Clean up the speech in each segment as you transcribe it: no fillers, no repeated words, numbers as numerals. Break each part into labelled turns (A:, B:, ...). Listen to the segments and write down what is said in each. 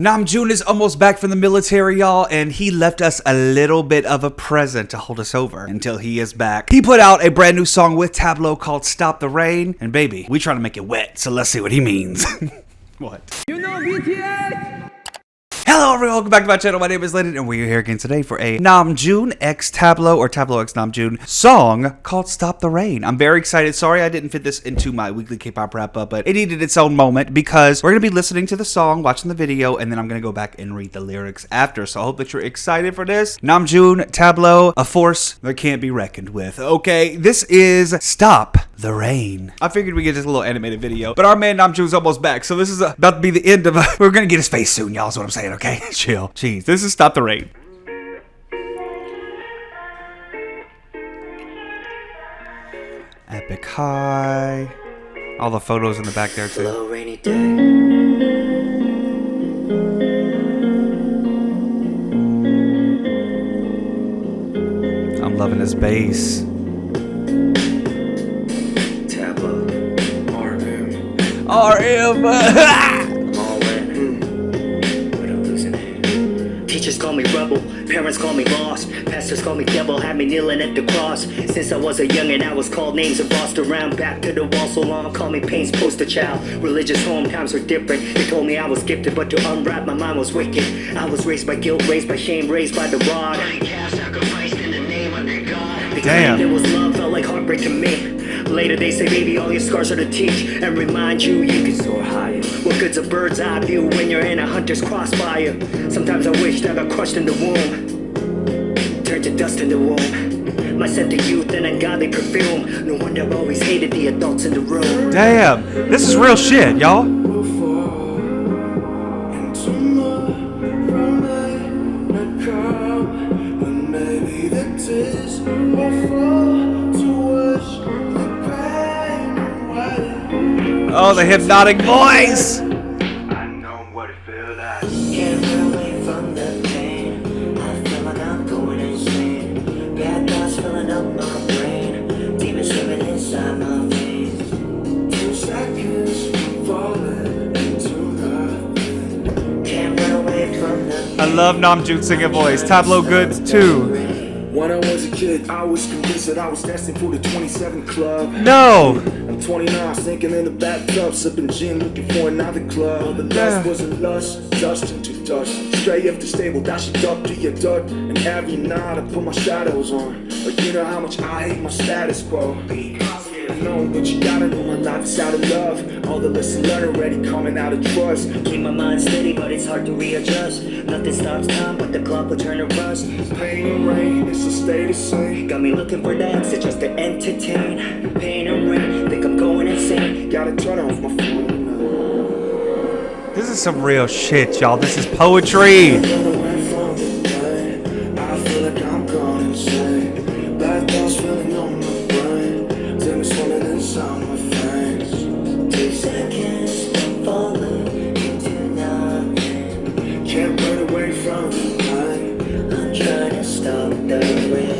A: Namjoon is almost back from the military, y'all, and he left us a little bit of a present to hold us over until he is back. He put out a brand new song with Tablo called Stop the Rain, and baby, we trying to make it wet, so let's see what he means. What? You know BTS! Hello everyone, welcome back to my channel. My name is Landon and we are here again today for a Namjoon x Tablo or Tablo x Namjoon song called Stop the Rain. I'm very excited. Sorry I didn't fit this into my weekly K-pop wrap up, but it needed its own moment because we're going to be listening to the song, watching the video, and then I'm going to go back and read the lyrics after. So I hope that you're excited for this. Namjoon, Tablo, a force that can't be reckoned with. Okay, this is Stop the Rain. I figured we'd get just a little animated video, but our man Namjoon's almost back, so this is about to be the end of we're going to get his face soon, y'all, is what I'm saying. Okay, chill. Jeez, this is Stop the Rain. Epic high. All the photos in the back there too.
B: Hello, rainy day.
A: I'm loving his bass.
B: Tablo. RM. Teachers call me rebel, parents call me lost, pastors call me devil, had me kneeling at the cross. Since I was a youngin', I was called names and bossed around, back to the wall so long, call me pain's poster child. Religious home times were different, they told me I was gifted, but to unwrap my mind was wicked. I was raised by guilt, raised by shame, raised by the rod. Sacrificed in the name of their God.
A: Damn.
B: There was love, felt like heartbreak to me. Later they say, baby, all your scars are to teach and remind you can soar higher. What good's a bird's eye view when you're in a hunter's crossfire? Sometimes I wished I got crushed in the womb, turned to dust in the womb. My scent of youth and ungodly perfume. No wonder I always hated the adults in the room.
A: Damn, this is real shit, y'all. Oh, the hypnotic voice!
C: I know what it feels like.
B: Can't run away from the pain. I feel like I'm going insane. Bad thoughts filling up my brain. Demons swimming inside my veins.
C: 2 seconds from falling into nothing.
B: Can't run away from the
A: I love Namjoon singing voice. Tablo good too.
C: When I was a kid, I was convinced that I was destined for the 27 club.
A: No!
C: I'm 29, sinking in the bathtub, sipping gin, looking for another club. The lust wasn't lust, dust into dust. Straight after stable, dashing up to your dirt. And every night I put my shadows on. But you know how much I hate my status quo. I know, but you gotta know my life is out of love. All the lessons learned already coming out of trust.
B: keep my mind steady, but it's hard to readjust. Nothing stops time, but the clock will turn to rust.
C: Pain and rain, it's a stay the same.
B: Got me looking for the exit just to entertain. Pain and rain, think I'm going insane.
C: Gotta turn off my phone.
A: This is some real shit, y'all. This is poetry.
C: Run away from the pain. I feel like I'm gone insane. Bad thoughts filling on my brain. Demons swimming inside my veins.
B: 2 seconds from falling into nothing.
C: Can't run away from the pain.
B: I'm trying to stop the rain.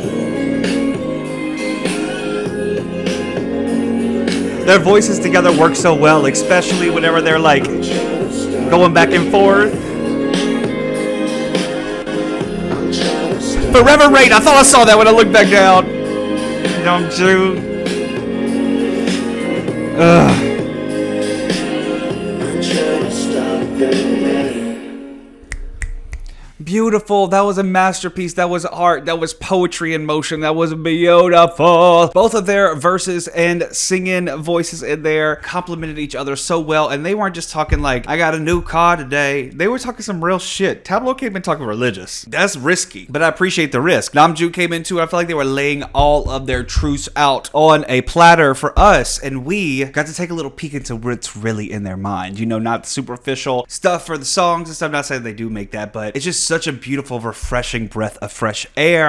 A: Their voices together work so well, especially whenever they're like going back and forth. Forever Rain. I thought I saw that when I looked back down. Namjoon. Ugh.
B: I'm trying to stop the rain.
A: Beautiful. That was a masterpiece. That was art. That was poetry in motion. That was beautiful. Both of their verses and singing voices in there complemented each other so well. And they weren't just talking like, I got a new car today. They were talking some real shit. Tablo came in talking religious. That's risky, but I appreciate the risk. Namjoon came into it. I feel like they were laying all of their truths out on a platter for us. And we got to take a little peek into what's really in their mind. You know, not the superficial stuff for the songs and stuff. I'm not saying they do make that, but it's just such a beautiful, refreshing breath of fresh air.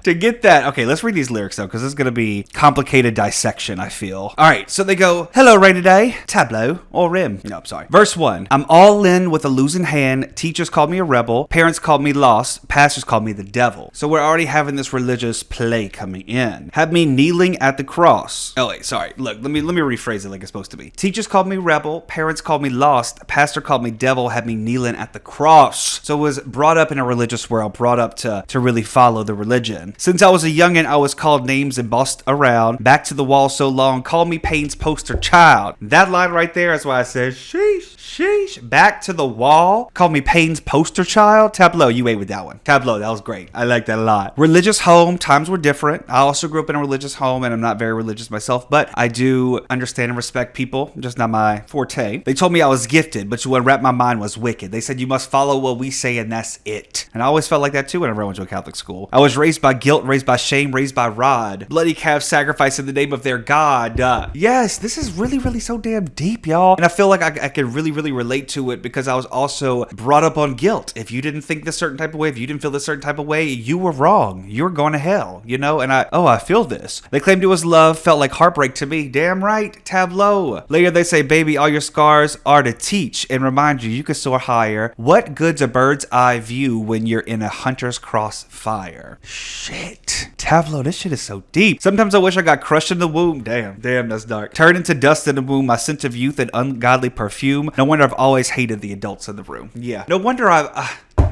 A: To get that, okay, let's read these lyrics though, because this is going to be complicated dissection, I feel. All right, so they go, hello, rainy day, tableau, or rim. No, I'm sorry. Verse 1, I'm all in with a losing hand. Teachers called me a rebel. Parents called me lost. Pastors called me the devil. So we're already having this religious play coming in. Had me kneeling at the cross. Oh, wait, sorry. Look, let me rephrase it like it's supposed to be. Teachers called me rebel. Parents called me lost. Pastor called me devil. Had me kneeling at the cross. So it was brought up in a religious world, brought up to really follow the religion. Since I was a youngin', I was called names and bossed around. Back to the wall so long. Call me Payne's poster child. That line right there is why I said, sheesh, sheesh. Back to the wall. Call me Payne's poster child. Tableau, you ate with that one. Tableau, that was great. I like that a lot. Religious home, times were different. I also grew up in a religious home, and I'm not very religious myself, but I do understand and respect people, just not my forte. They told me I was gifted, but what wrapped my mind was wicked. They said you must follow what we say, and that's it. And I always felt like that too whenever I went to a Catholic school. I was raised by guilt, raised by shame, raised by rod. Bloody calf sacrifice in the name of their God. Yes, this is really, really so damn deep, y'all. And I feel like I could really, really relate to it because I was also brought up on guilt. If you didn't think this certain type of way, if you didn't feel this certain type of way, you were wrong. You were going to hell, you know? And I feel this. They claimed it was love, felt like heartbreak to me. Damn right, tableau. Later they say, baby, all your scars are to teach and remind you can soar higher. What good's a bird's eye view when you're in a hunter's crossfire? Shit. Tableau, this shit is so deep. Sometimes I wish I got crushed in the womb. Damn, that's dark. Turned into dust in the womb, my scent of youth and ungodly perfume. No wonder I've always hated the adults in the room. Yeah. No wonder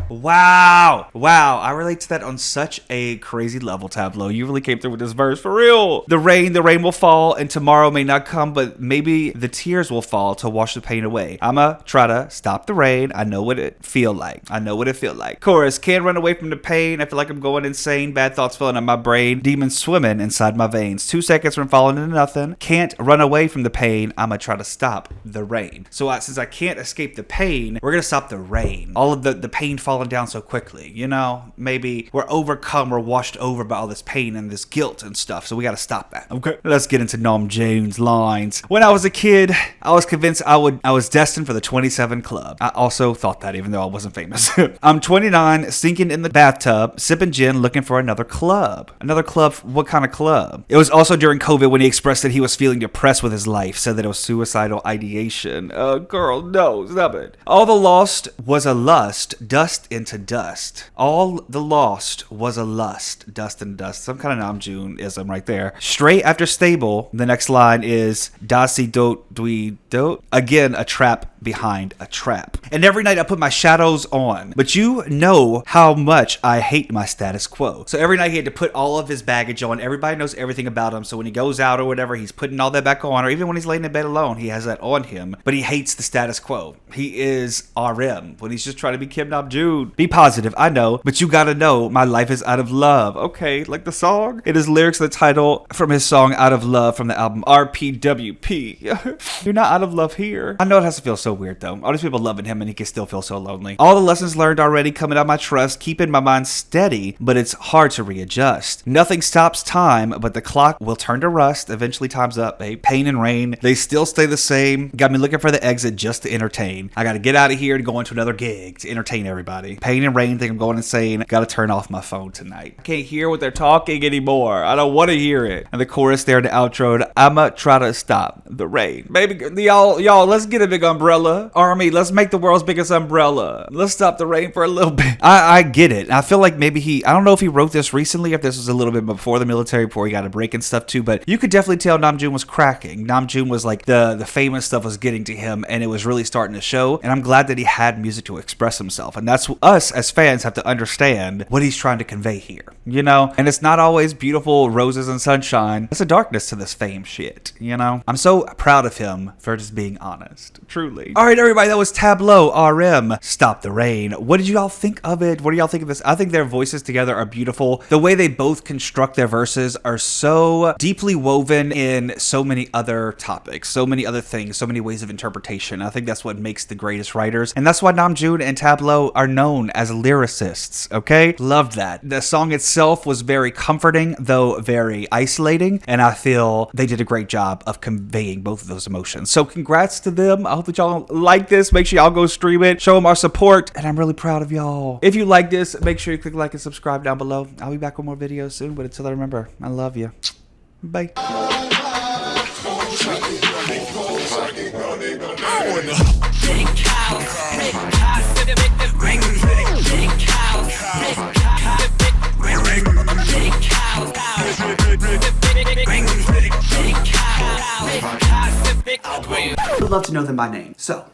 A: Wow. I relate to that on such a crazy level, Tableau. You really came through with this verse, for real. The rain will fall, and tomorrow may not come, but maybe the tears will fall to wash the pain away. I'ma try to stop the rain. I know what it feel like. Chorus, can't run away from the pain. I feel like I'm going insane. Bad thoughts filling up my brain. Demons swimming inside my veins. 2 seconds from falling into nothing. Can't run away from the pain. I'ma try to stop the rain. So since I can't escape the pain, we're gonna stop the rain. All of the pain falling down so quickly, you know, maybe we're washed over by all this pain and this guilt and stuff, so we got to stop that. Okay, let's get into Namjoon's lines. When I was a kid, I was convinced I was destined for the 27 Club. I also thought that, even though I wasn't famous. I'm 29, sinking in the bathtub, sipping gin, looking for another club. What kind of club? It was also during COVID when he expressed that he was feeling depressed with his life, said that it was suicidal ideation. Girl, no, stop it. All the lost was a lust, dust into dust. All the lost was a lust, dust and dust. Some kind of Namjoon-ism right there. Straight after stable, the next line is dasi dot dwi dot. Again, a trap behind a trap. And every night I put my shadows on. But you know how much I hate my status quo. So every night he had to put all of his baggage on. Everybody knows everything about him. So when he goes out or whatever, he's putting all that back on. Or even when he's laying in bed alone, he has that on him. But he hates the status quo. He is RM when he's just trying to be Kim Namjoon. Be positive, I know, but you gotta know my life is out of love. Okay, like the song? It is lyrics to the title from his song Out of Love from the album RPWP. You're not out of love here. I know it has to feel so weird though. All these people loving him and he can still feel so lonely. All the lessons learned already coming out my trust, keeping my mind steady, but it's hard to readjust. Nothing stops time, but the clock will turn to rust. Eventually time's up, babe. Pain and rain, they still stay the same. Got me looking for the exit just to entertain. I gotta get out of here and go into another gig to entertain everybody. Pain and rain, think I'm going insane. Gotta turn off my phone tonight. I can't hear what they're talking anymore. I don't want to hear it. And the chorus there in the outro, I'ma try to stop the rain. Baby, y'all, let's get a big umbrella. Army, let's make the world's biggest umbrella. Let's stop the rain for a little bit. I get it. I feel like maybe I don't know if he wrote this recently, if this was a little bit before the military, before he got a break and stuff too, but you could definitely tell Namjoon was cracking. Namjoon was like, the famous stuff was getting to him, and it was really starting to show, and I'm glad that he had music to express himself, and that's us as fans have to understand what he's trying to convey here, you know? And it's not always beautiful roses and sunshine. There's a darkness to this fame shit, you know? I'm so proud of him for just being honest, truly. All right, everybody, that was Tablo, RM, Stop the Rain. What did you all think of it? What do y'all think of this? I think their voices together are beautiful. The way they both construct their verses are so deeply woven in so many other topics, so many other things, so many ways of interpretation. I think that's what makes the greatest writers. And that's why Namjoon and Tablo are known as lyricists, okay? Loved that. The song itself was very comforting, though very isolating, and I feel they did a great job of conveying both of those emotions. So congrats to them. I hope that y'all y'all like this, make sure y'all go stream it. Show them our support. And I'm really proud of y'all. If you like this, make sure you click like and subscribe down below. I'll be back with more videos soon. But until then, remember, I love you. Bye. I would love to know them by name. So